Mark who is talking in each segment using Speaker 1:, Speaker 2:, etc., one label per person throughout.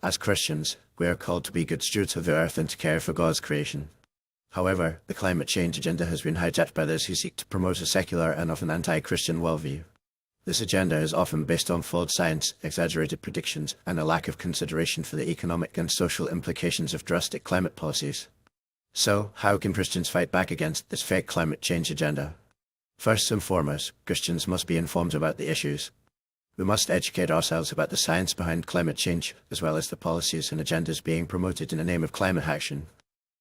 Speaker 1: As Christians, we are called to be good stewards of the earth and to care for God's creation. However, the climate change agenda has been hijacked by those who seek to promote a secular and often anti-Christian worldview. This agenda is often based on flawed science, exaggerated predictions, and a lack of consideration for the economic and social implications of drastic climate policies. So, how can Christians fight back against this fake climate change agenda? First and foremost, Christians must be informed about the issues. We must educate ourselves about the science behind climate change, as well as the policies and agendas being promoted in the name of climate action.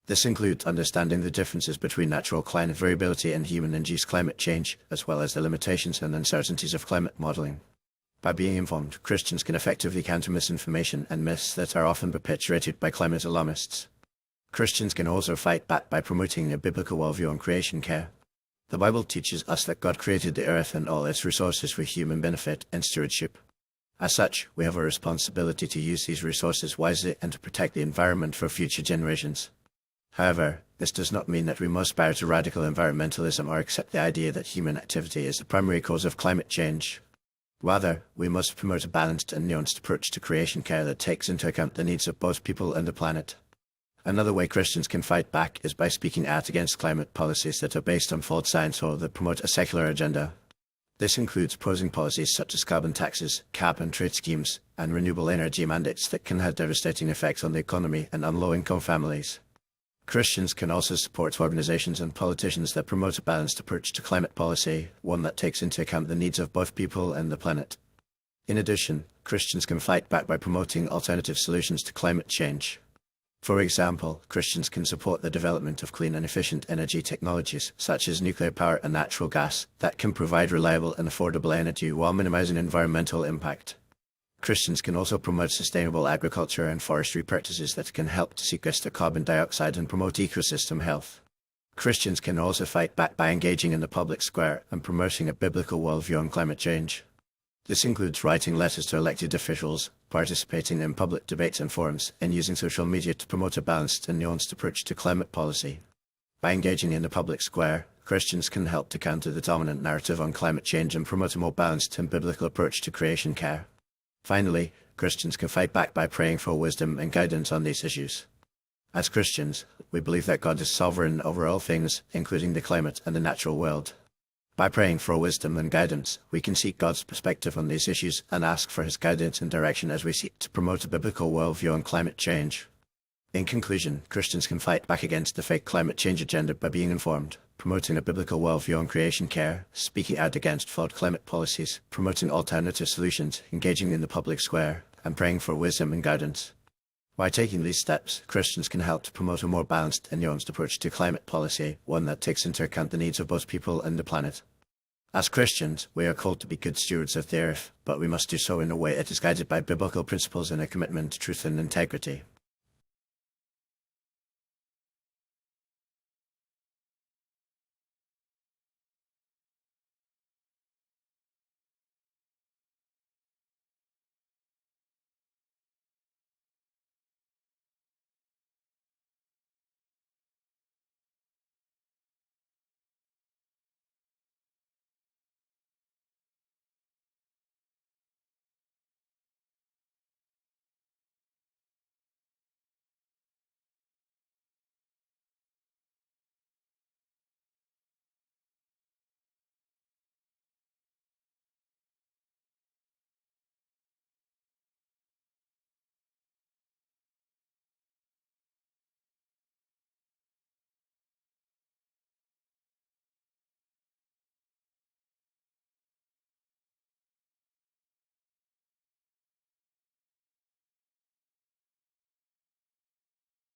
Speaker 1: This includes understanding the differences between natural climate variability and human-induced climate change, as well as the limitations and uncertainties of climate modeling. By being informed, Christians can effectively counter misinformation and myths that are often perpetuated by climate alarmists. Christians can also fight back by promoting a biblical worldview on creation care. The Bible teaches us that God created the earth and all its resources for human benefit and stewardship. As such, we have a responsibility to use these resources wisely and to protect the environment for future generations. However, this does not mean that we must bow to radical environmentalism or accept the idea that human activity is the primary cause of climate change. Rather, we must promote a balanced and nuanced approach to creation care that takes into account the needs of both people and the planet. Another way Christians can fight back is by speaking out against climate policies that are based on flawed science or that promote a secular agenda. This includes opposing policies such as carbon taxes, cap and trade schemes, and renewable energy mandates that can have devastating effects on the economy and on low-income families. Christians can also support organizations and politicians that promote a balanced approach to climate policy, one that takes into account the needs of both people and the planet. In addition, Christians can fight back by promoting alternative solutions to climate change. For example, Christians can support the development of clean and efficient energy technologies, such as nuclear power and natural gas, that can provide reliable and affordable energy while minimizing environmental impact. Christians can also promote sustainable agriculture and forestry practices that can help to sequester carbon dioxide and promote ecosystem health. Christians can also fight back by engaging in the public square and promoting a biblical worldview on climate change. This includes writing letters to elected officials, participating in public debates and forums, and using social media to promote a balanced and nuanced approach to climate policy. By engaging in the public square, Christians can help to counter the dominant narrative on climate change and promote a more balanced and biblical approach to creation care. Finally, Christians can fight back by praying for wisdom and guidance on these issues. As Christians, we believe that God is sovereign over all things, including the climate and the natural world. By praying for wisdom and guidance, we can seek God's perspective on these issues and ask for His guidance and direction as we seek to promote a biblical worldview on climate change. In conclusion, Christians can fight back against the fake climate change agenda by being informed, promoting a biblical worldview on creation care, speaking out against flawed climate policies, promoting alternative solutions, engaging in the public square, and praying for wisdom and guidance. By taking these steps, Christians can help to promote a more balanced and nuanced approach to climate policy, one that takes into account the needs of both people and the planet. As Christians, we are called to be good stewards of the earth, but we must do so in a way that is guided by biblical principles and a commitment to truth and integrity.